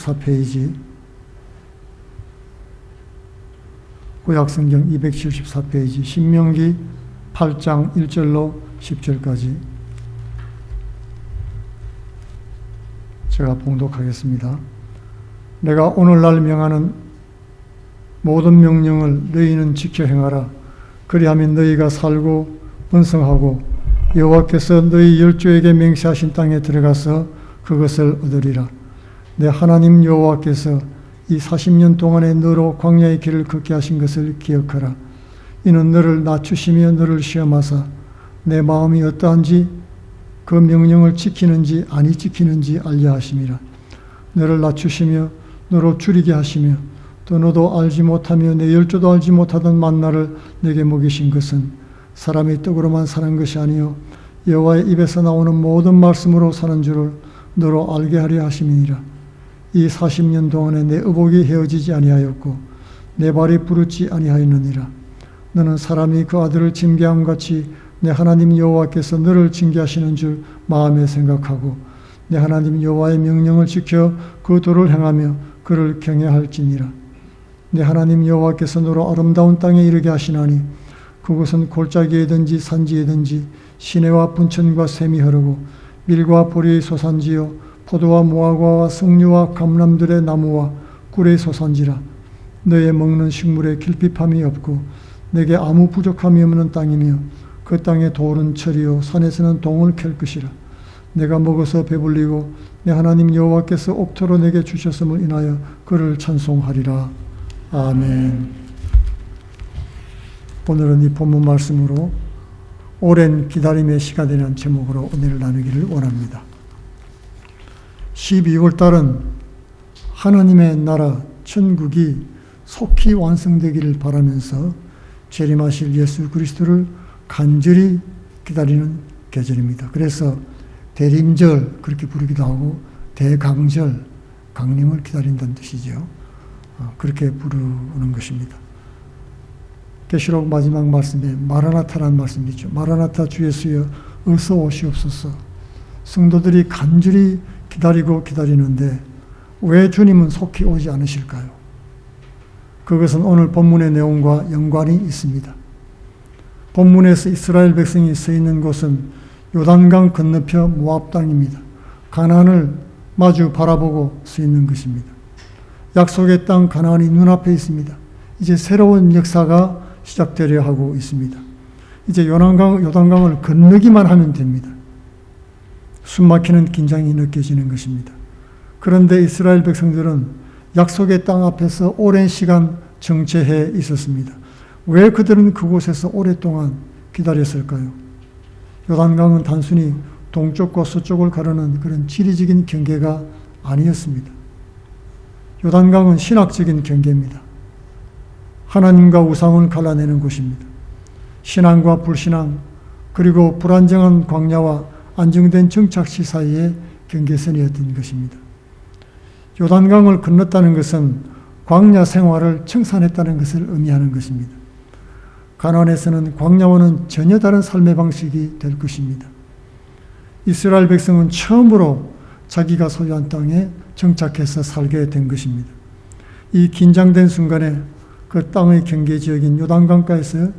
274페이지, 구약성경 274페이지, 신명기 8장 1절로 10절까지 제가 봉독하겠습니다. 내가 오늘날 명하는 모든 명령을 너희는 지켜 행하라. 그리하면 너희가 살고 번성하고 여호와께서 너희 열조에게 맹세하신 땅에 들어가서 그것을 얻으리라. 내 하나님 여호와께서 이 40년 동안에 너로 광야의 길을 걷게 하신 것을 기억하라. 이는 너를 낮추시며 너를 시험하사 내 마음이 어떠한지 그 명령을 지키는지 아니 지키는지 알려 하심이라. 너를 낮추시며 너로 줄이게 하시며 또 너도 알지 못하며 내 열조도 알지 못하던 만나를 내게 먹이신 것은 사람의 떡으로만 사는 것이 아니요 여호와의 입에서 나오는 모든 말씀으로 사는 줄을 너로 알게 하려 하심이니라. 이 40년 동안에 내 의복이 헤어지지 아니하였고 내 발이 부르지 아니하였느니라. 너는 사람이 그 아들을 징계함 같이 내 하나님 여호와께서 너를 징계하시는 줄 마음에 생각하고 내 하나님 여호와의 명령을 지켜 그 도를 행하며 그를 경외할지니라. 내 하나님 여호와께서 너로 아름다운 땅에 이르게 하시나니 그곳은 골짜기에든지 산지에든지 시내와 분천과 샘이 흐르고 밀과 보리의 소산지요 포도와 무화과와 석류와 감람들의 나무와 꿀의 소산지라. 너의 먹는 식물에 길핍함이 없고 내게 아무 부족함이 없는 땅이며 그 땅에 돌은 철이요 산에서는 동을 캘 것이라. 내가 먹어서 배불리고 내 하나님 여호와께서 옥토로 내게 주셨음을 인하여 그를 찬송하리라. 아멘. 오늘은 이 본문 말씀으로 오랜 기다림의 시간이라는 제목으로 은혜를 나누기를 원합니다. 12월 달은 하나님의 나라 천국이 속히 완성되기를 바라면서 재림하실 예수 그리스도를 간절히 기다리는 계절입니다. 그래서 대림절 그렇게 부르기도 하고 대강절, 강림을 기다린다는 뜻이죠. 그렇게 부르는 것입니다. 계시록 마지막 말씀에 마라나타라는 말씀이 있죠. 마라나타 주 예수여 어서 오시옵소서. 성도들이 간절히 기다리는데 왜 주님은 속히 오지 않으실까요? 그것은 오늘 본문의 내용과 연관이 있습니다. 본문에서 이스라엘 백성이 서 있는 곳은 요단강 건너편 모압 땅입니다. 가나안을 마주 바라보고 서 있는 것입니다. 약속의 땅 가나안이 눈앞에 있습니다. 이제 새로운 역사가 시작되려 하고 있습니다. 이제 요단강을 건너기만 하면 됩니다. 숨막히는 긴장이 느껴지는 것입니다. 그런데 이스라엘 백성들은 약속의 땅 앞에서 오랜 시간 정체해 있었습니다. 왜 그들은 그곳에서 오랫동안 기다렸을까요? 요단강은 단순히 동쪽과 서쪽을 가르는 그런 지리적인 경계가 아니었습니다. 요단강은 신학적인 경계입니다. 하나님과 우상을 갈라내는 곳입니다. 신앙과 불신앙, 그리고 불안정한 광야와 안정된 정착지 사이의 경계선이었던 것입니다. 요단강을 건넜다는 것은 광야 생활을 청산했다는 것을 의미하는 것입니다. 가나안에서는 광야와는 전혀 다른 삶의 방식이 될 것입니다. 이스라엘 백성은 처음으로 자기가 소유한 땅에 정착해서 살게 된 것입니다. 이 긴장된 순간에 그 땅의 경계 지역인 요단강가에서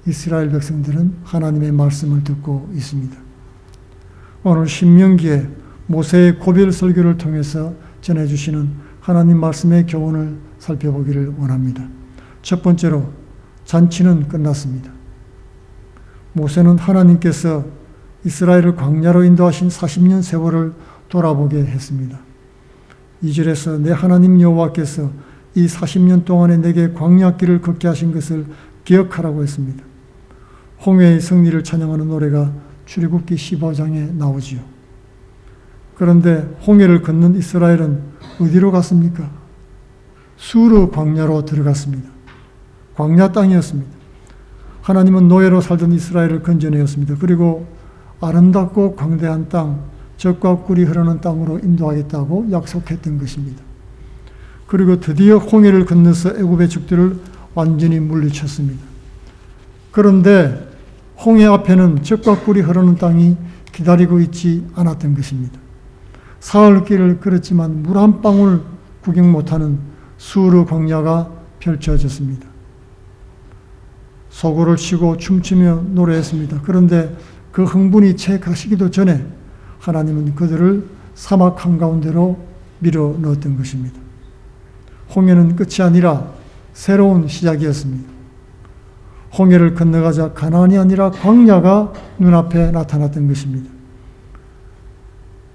이스라엘 백성들은 하나님의 말씀을 듣고 있습니다. 오늘 신명기에 모세의 고별 설교를 통해서 전해주시는 하나님 말씀의 교훈을 살펴보기를 원합니다. 첫 번째로 잔치는 끝났습니다. 모세는 하나님께서 이스라엘을 광야로 인도하신 40년 세월을 돌아보게 했습니다. 2절에서 내 하나님 여호와께서 이 40년 동안에 내게 광야길을 걷게 하신 것을 기억하라고 했습니다. 홍해의 승리를 찬양하는 노래가 출애굽기 15장에 나오지요. 그런데 홍해를 건넌 이스라엘은 어디로 갔습니까? 수르 광야로 들어갔습니다. 광야 땅이었습니다. 하나님은 노예로 살던 이스라엘을 건져내었습니다. 그리고 아름답고 광대한 땅, 젖과 꿀이 흐르는 땅으로 인도하겠다고 약속했던 것입니다. 그리고 드디어 홍해를 건너서 애굽의 적들을 완전히 물리쳤습니다. 그런데 홍해 앞에는 젖과 꿀이 흐르는 땅이 기다리고 있지 않았던 것입니다. 사흘길을 걸었지만 물 한 방울 구경 못하는 수르 광야가 펼쳐졌습니다. 소고를 치고 춤추며 노래했습니다. 그런데 그 흥분이 채 가시기도 전에 하나님은 그들을 사막 한가운데로 밀어 넣었던 것입니다. 홍해는 끝이 아니라 새로운 시작이었습니다. 홍해를 건너가자 가나안이 아니라 광야가 눈앞에 나타났던 것입니다.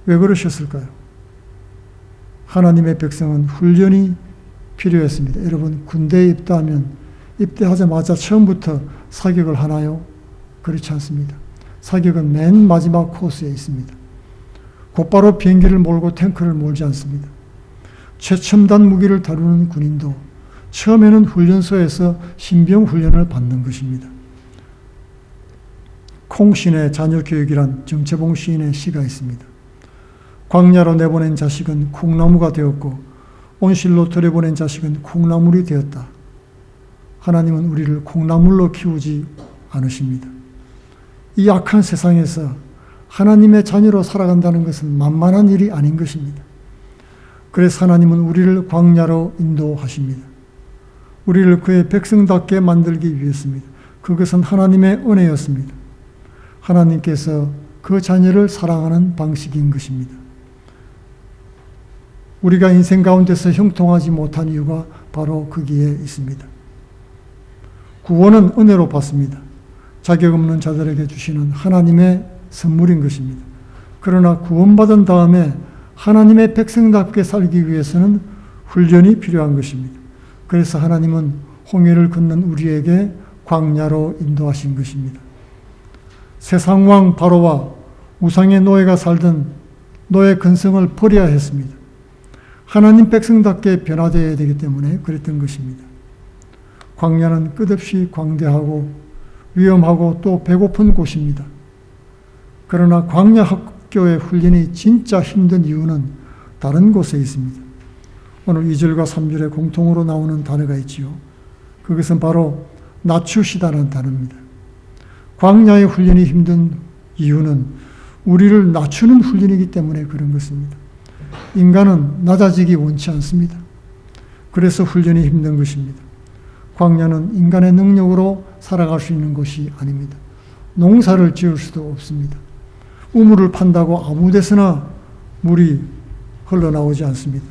왜 그러셨을까요? 하나님의 백성은 훈련이 필요했습니다. 여러분, 군대에 입대하자마자 처음부터 사격을 하나요? 그렇지 않습니다. 사격은 맨 마지막 코스에 있습니다. 곧바로 비행기를 몰고 탱크를 몰지 않습니다. 최첨단 무기를 다루는 군인도 처음에는 훈련소에서 신병 훈련을 받는 것입니다. 콩신의 자녀 교육이란 정채봉 시인의 시가 있습니다. 광야로 내보낸 자식은 콩나무가 되었고 온실로 들여보낸 자식은 콩나물이 되었다. 하나님은 우리를 콩나물로 키우지 않으십니다. 이 악한 세상에서 하나님의 자녀로 살아간다는 것은 만만한 일이 아닌 것입니다. 그래서 하나님은 우리를 광야로 인도하십니다. 우리를 그의 백성답게 만들기 위해서입니다. 그것은 하나님의 은혜였습니다. 하나님께서 그 자녀를 사랑하는 방식인 것입니다. 우리가 인생 가운데서 형통하지 못한 이유가 바로 거기에 있습니다. 구원은 은혜로 받습니다. 자격 없는 자들에게 주시는 하나님의 선물인 것입니다. 그러나 구원받은 다음에 하나님의 백성답게 살기 위해서는 훈련이 필요한 것입니다. 그래서 하나님은 홍해를 건넌 우리에게 광야로 인도하신 것입니다. 세상 왕 바로와 우상의 노예가 살던 노예 근성을 버려야 했습니다. 하나님 백성답게 변화되어야 되기 때문에 그랬던 것입니다. 광야는 끝없이 광대하고 위험하고 또 배고픈 곳입니다. 그러나 광야 학교의 훈련이 진짜 힘든 이유는 다른 곳에 있습니다. 오늘 2절과 3절에 공통으로 나오는 단어가 있지요. 그것은 바로 낮추시다는 단어입니다. 광야의 훈련이 힘든 이유는 우리를 낮추는 훈련이기 때문에 그런 것입니다. 인간은 낮아지기 원치 않습니다. 그래서 훈련이 힘든 것입니다. 광야는 인간의 능력으로 살아갈 수 있는 곳이 아닙니다. 농사를 지을 수도 없습니다. 우물을 판다고 아무 데서나 물이 흘러나오지 않습니다.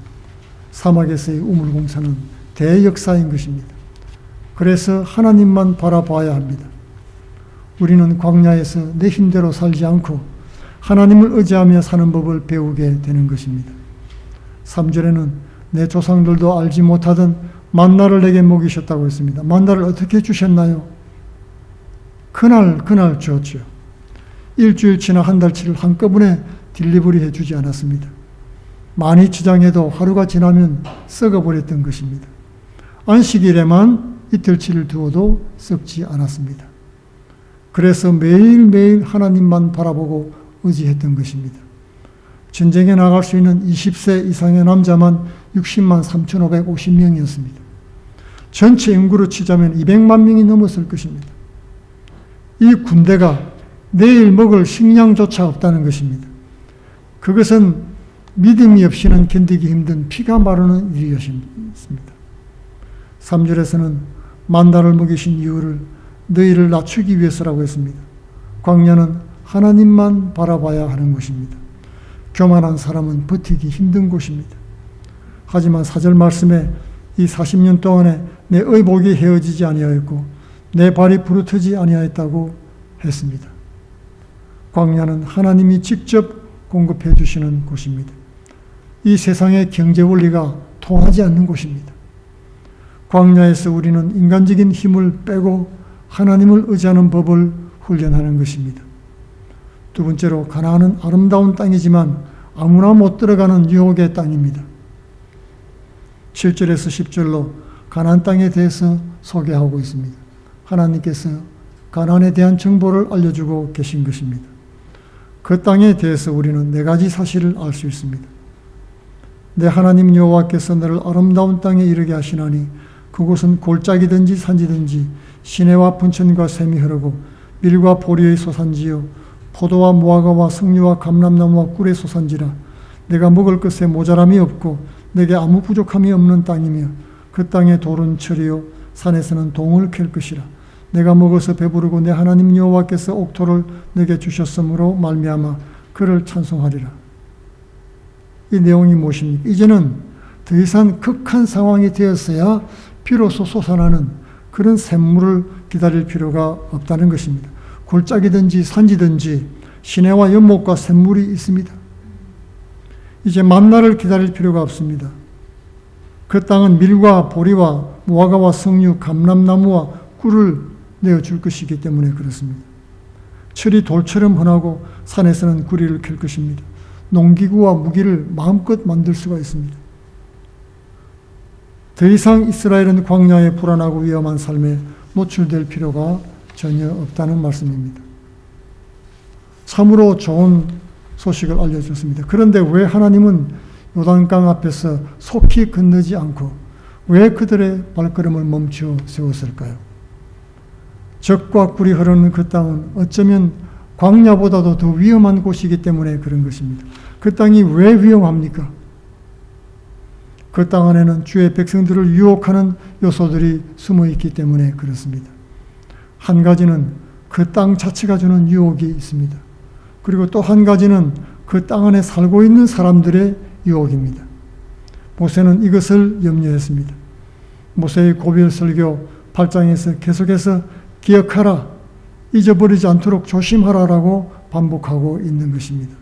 사막에서의 우물 공사는 대역사인 것입니다. 그래서 하나님만 바라봐야 합니다. 우리는 광야에서 내 힘대로 살지 않고 하나님을 의지하며 사는 법을 배우게 되는 것입니다. 3절에는 내 조상들도 알지 못하던 만나를 내게 먹이셨다고 했습니다. 만나를 어떻게 주셨나요? 그날 주었죠. 일주일치나 한 달치를 한꺼번에 딜리버리 해주지 않았습니다. 많이 저장해도 하루가 지나면 썩어버렸던 것입니다. 안식일에만 이틀치를 두어도 썩지 않았습니다. 그래서 매일매일 하나님만 바라보고 의지했던 것입니다. 전쟁에 나갈 수 있는 20세 이상의 남자만 60만 3,550명이었습니다. 전체 인구로 치자면 200만 명이 넘었을 것입니다. 이 군대가 내일 먹을 식량조차 없다는 것입니다. 그것은 믿음이 없이는 견디기 힘든 피가 마르는 일이었습니다. 3절에서는 만나를 먹이신 이유를 너희를 낮추기 위해서라고 했습니다. 광야는 하나님만 바라봐야 하는 것입니다. 교만한 사람은 버티기 힘든 곳입니다. 하지만 4절 말씀에 이 40년 동안에 내 의복이 헤어지지 아니하였고 내 발이 부르트지 아니하였다고 했습니다. 광야는 하나님이 직접 공급해 주시는 곳입니다. 이 세상의 경제 원리가 통하지 않는 곳입니다. 광야에서 우리는 인간적인 힘을 빼고 하나님을 의지하는 법을 훈련하는 것입니다. 두 번째로 가나안은 아름다운 땅이지만 아무나 못 들어가는 유혹의 땅입니다. 7절에서 10절로 가나안 땅에 대해서 소개하고 있습니다. 하나님께서 가나안에 대한 정보를 알려주고 계신 것입니다. 그 땅에 대해서 우리는 네 가지 사실을 알 수 있습니다. 내 하나님 여호와께서 너를 아름다운 땅에 이르게 하시나니 그곳은 골짜기든지 산지든지 시내와 분천과 샘이 흐르고 밀과 보리의 소산지요 포도와 무화과와 석류와 감람나무와 꿀의 소산지라. 내가 먹을 것에 모자람이 없고 내게 아무 부족함이 없는 땅이며 그 땅의 돌은 철이요 산에서는 동을 캘 것이라. 내가 먹어서 배부르고 내 하나님 여호와께서 옥토를 내게 주셨으므로 말미암아 그를 찬송하리라. 이 내용이 무엇입니까? 이제는 더 이상 극한 상황이 되었어야 비로소 솟아나는 그런 샘물을 기다릴 필요가 없다는 것입니다. 골짜기든지 산지든지 시내와 연못과 샘물이 있습니다. 이제 만나를 기다릴 필요가 없습니다. 그 땅은 밀과 보리와 무화과와 석류, 감람나무와 꿀을 내어줄 것이기 때문에 그렇습니다. 철이 돌처럼 흔하고 산에서는 구리를 캘 것입니다. 농기구와 무기를 마음껏 만들 수가 있습니다. 더 이상 이스라엘은 광야의 불안하고 위험한 삶에 노출될 필요가 전혀 없다는 말씀입니다. 참으로 좋은 소식을 알려줬습니다. 그런데 왜 하나님은 요단강 앞에서 속히 건너지 않고 왜 그들의 발걸음을 멈추어 세웠을까요? 적과 꿀이 흐르는 그 땅은 어쩌면 광야보다도 더 위험한 곳이기 때문에 그런 것입니다. 그 땅이 왜 위험합니까? 그 땅 안에는 주의 백성들을 유혹하는 요소들이 숨어 있기 때문에 그렇습니다. 한 가지는 그 땅 자체가 주는 유혹이 있습니다. 그리고 또 한 가지는 그 땅 안에 살고 있는 사람들의 유혹입니다. 모세는 이것을 염려했습니다. 모세의 고별 설교 8장에서 계속해서 기억하라, 잊어버리지 않도록 조심하라라고 반복하고 있는 것입니다.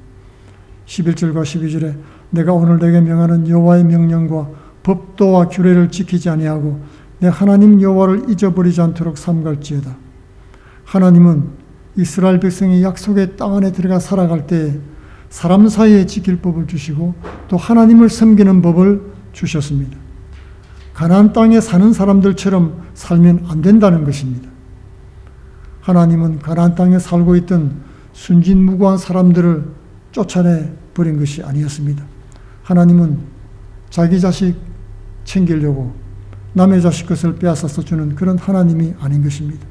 11절과 12절에 내가 오늘 내게 명하는 여호와의 명령과 법도와 규례를 지키지 아니하고 내 하나님 여호와를 잊어버리지 않도록 삼갈지어다. 하나님은 이스라엘 백성이 약속의 땅 안에 들어가 살아갈 때 사람 사이에 지킬 법을 주시고 또 하나님을 섬기는 법을 주셨습니다. 가나안 땅에 사는 사람들처럼 살면 안 된다는 것입니다. 하나님은 가나안 땅에 살고 있던 순진무구한 사람들을 쫓아내 버린 것이 아니었습니다. 하나님은 자기 자식 챙기려고 남의 자식 것을 빼앗아서 주는 그런 하나님이 아닌 것입니다.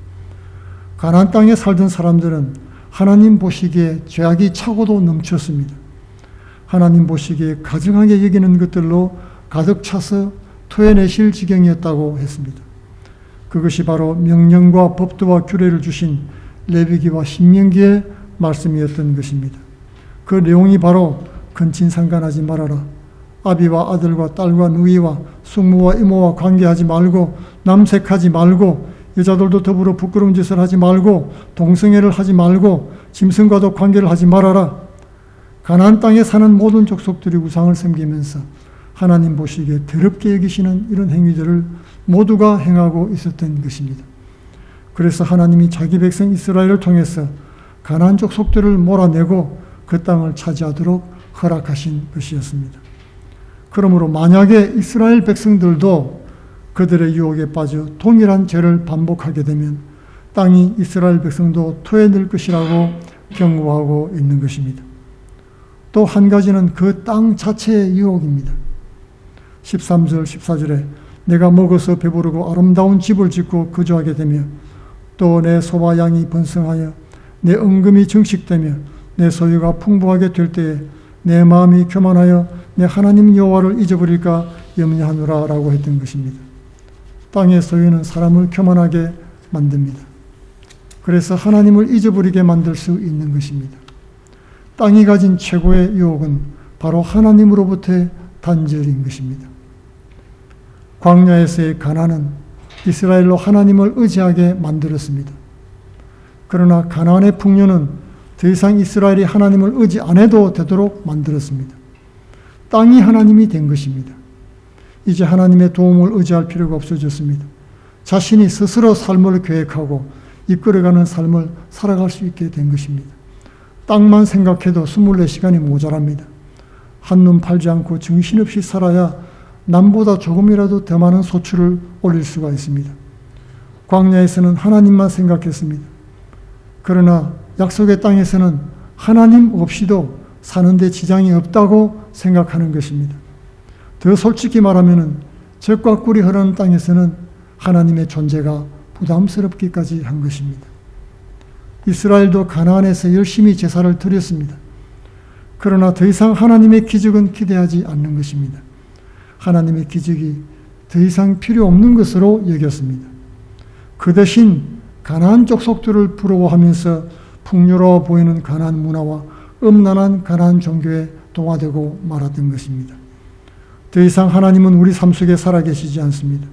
가나안 땅에 살던 사람들은 하나님 보시기에 죄악이 차고도 넘쳤습니다. 하나님 보시기에 가증하게 여기는 것들로 가득 차서 토해내실 지경이었다고 했습니다. 그것이 바로 명령과 법도와 규례를 주신 레위기와 신명기의 말씀이었던 것입니다. 그 내용이 바로 근친 상간하지 말아라. 아비와 아들과 딸과 누이와 숙모와 이모와 관계하지 말고 남색하지 말고 여자들도 더불어 부끄러운 짓을 하지 말고 동성애를 하지 말고 짐승과도 관계를 하지 말아라. 가나안 땅에 사는 모든 족속들이 우상을 섬기면서 하나님 보시기에 더럽게 여기시는 이런 행위들을 모두가 행하고 있었던 것입니다. 그래서 하나님이 자기 백성 이스라엘을 통해서 가나안 족속들을 몰아내고 그 땅을 차지하도록 허락하신 것이었습니다. 그러므로 만약에 이스라엘 백성들도 그들의 유혹에 빠져 동일한 죄를 반복하게 되면 땅이 이스라엘 백성도 토해낼 것이라고 경고하고 있는 것입니다. 또 한 가지는 그 땅 자체의 유혹입니다. 13절, 14절에 내가 먹어서 배부르고 아름다운 집을 짓고 거주하게 되며 또 내 소와 양이 번성하여 내 은금이 증식되며 내 소유가 풍부하게 될 때에 내 마음이 교만하여 내 하나님 여호와를 잊어버릴까 염려하노라 라고 했던 것입니다. 땅의 소유는 사람을 교만하게 만듭니다. 그래서 하나님을 잊어버리게 만들 수 있는 것입니다. 땅이 가진 최고의 유혹은 바로 하나님으로부터의 단절인 것입니다. 광야에서의 가나안은 이스라엘로 하나님을 의지하게 만들었습니다. 그러나 가나안의 풍요는 더 이상 이스라엘이 하나님을 의지 안 해도 되도록 만들었습니다. 땅이 하나님이 된 것입니다. 이제 하나님의 도움을 의지할 필요가 없어졌습니다. 자신이 스스로 삶을 계획하고 이끌어가는 삶을 살아갈 수 있게 된 것입니다. 땅만 생각해도 24시간이 모자랍니다. 한눈 팔지 않고 정신없이 살아야 남보다 조금이라도 더 많은 소출을 올릴 수가 있습니다. 광야에서는 하나님만 생각했습니다. 그러나 약속의 땅에서는 하나님 없이도 사는데 지장이 없다고 생각하는 것입니다. 더 솔직히 말하면 젖과 꿀이 흐르는 땅에서는 하나님의 존재가 부담스럽기까지 한 것입니다. 이스라엘도 가나안에서 열심히 제사를 드렸습니다. 그러나 더 이상 하나님의 기적은 기대하지 않는 것입니다. 하나님의 기적이 더 이상 필요 없는 것으로 여겼습니다. 그 대신 가나안 족속들을 부러워하면서 풍요로워 보이는 가나안 문화와 음란한 가나안 종교에 동화되고 말았던 것입니다. 더 이상 하나님은 우리 삶 속에 살아계시지 않습니다.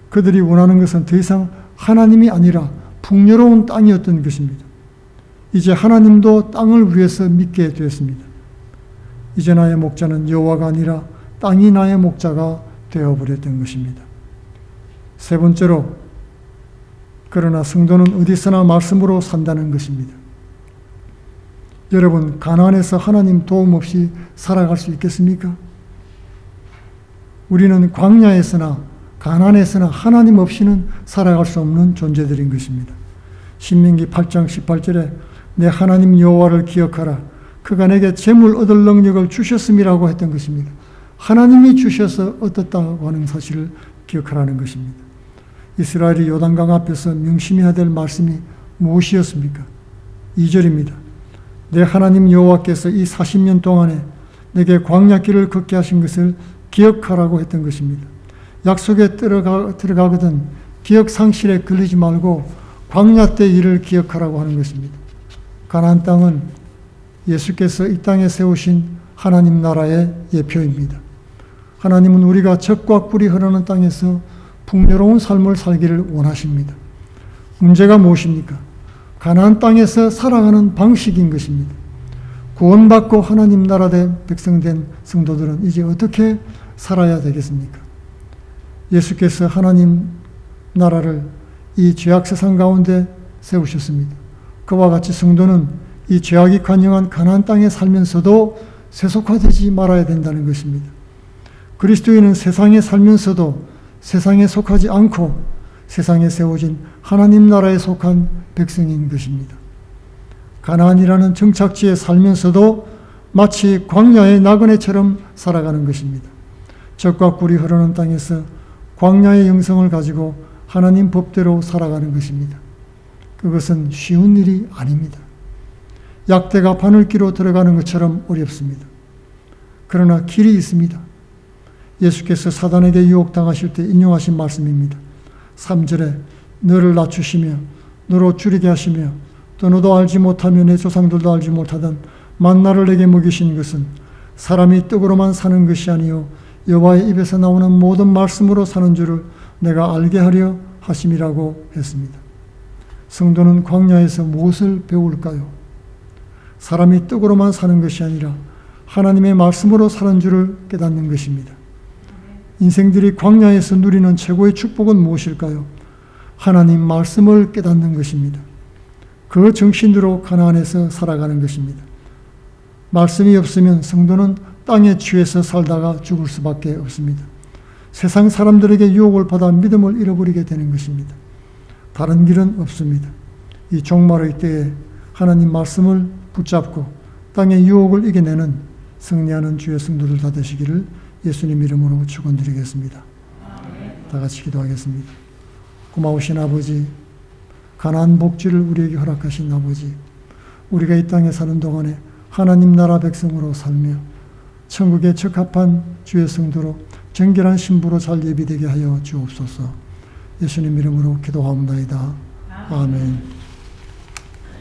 그들이 원하는 것은 더 이상 하나님이 아니라 풍요로운 땅이었던 것입니다. 이제 하나님도 땅을 위해서 믿게 되었습니다. 이제 나의 목자는 여호와가 아니라 땅이 나의 목자가 되어버렸던 것입니다. 세 번째로, 그러나 성도는 어디서나 말씀으로 산다는 것입니다. 여러분, 가나안에서 하나님 도움 없이 살아갈 수 있겠습니까? 우리는 광야에서나 가나안에서나 하나님 없이는 살아갈 수 없는 존재들인 것입니다. 신명기 8장 18절에 내 하나님 여호와를 기억하라. 그가 내게 재물 얻을 능력을 주셨음이라고 했던 것입니다. 하나님이 주셔서 얻었다고 하는 사실을 기억하라는 것입니다. 이스라엘이 요단강 앞에서 명심해야 될 말씀이 무엇이었습니까? 2절입니다. 내 하나님 여호와께서 이 40년 동안에 내게 광야길을 걷게 하신 것을 기억하라고 했던 것입니다. 약속에 들어가거든 기억 상실에 걸리지 말고 광야 때 일을 기억하라고 하는 것입니다. 가나안 땅은 예수께서 이 땅에 세우신 하나님 나라의 예표입니다. 하나님은 우리가 젖과 꿀이 흐르는 땅에서 풍요로운 삶을 살기를 원하십니다. 문제가 무엇입니까? 가나안 땅에서 살아가는 방식인 것입니다. 구원받고 하나님 나라의 백성된 성도들은 이제 어떻게 살아야 되겠습니까? 예수께서 하나님 나라를 이 죄악 세상 가운데 세우셨습니다. 그와 같이 성도는 이 죄악이 관영한 가나안 땅에 살면서도 세속화되지 말아야 된다는 것입니다. 그리스도인은 세상에 살면서도 세상에 속하지 않고 세상에 세워진 하나님 나라에 속한 백성인 것입니다. 가나안이라는 정착지에 살면서도 마치 광야의 나그네처럼 살아가는 것입니다. 젖과 꿀이 흐르는 땅에서 광야의 영성을 가지고 하나님 법대로 살아가는 것입니다. 그것은 쉬운 일이 아닙니다. 약대가 바늘기로 들어가는 것처럼 어렵습니다. 그러나 길이 있습니다. 예수께서 사단에게 유혹당하실 때 인용하신 말씀입니다. 3절에 너를 낮추시며 너로 줄이게 하시며 또 너도 알지 못하며 내 조상들도 알지 못하던 만나를 내게 먹이신 것은 사람이 떡으로만 사는 것이 아니요 여호와의 입에서 나오는 모든 말씀으로 사는 줄을 내가 알게 하려 하심이라고 했습니다. 성도는 광야에서 무엇을 배울까요? 사람이 떡으로만 사는 것이 아니라 하나님의 말씀으로 사는 줄을 깨닫는 것입니다. 인생들이 광야에서 누리는 최고의 축복은 무엇일까요? 하나님 말씀을 깨닫는 것입니다. 그 정신으로 가나안에서 살아가는 것입니다. 말씀이 없으면 성도는 땅에 취해서 살다가 죽을 수밖에 없습니다. 세상 사람들에게 유혹을 받아 믿음을 잃어버리게 되는 것입니다. 다른 길은 없습니다. 이 종말의 때에 하나님 말씀을 붙잡고 땅의 유혹을 이겨내는 승리하는 주의 성도들 다 되시기를 예수님 이름으로 축원드리겠습니다. 다 같이 기도하겠습니다. 고마우신 아버지, 가나안 복지를 우리에게 허락하신 아버지, 우리가 이 땅에 사는 동안에 하나님 나라 백성으로 살며 천국에 적합한 주의 성도로 정결한 신부로 잘 예비되게 하여 주옵소서. 예수님 이름으로 기도하옵나이다. 아멘.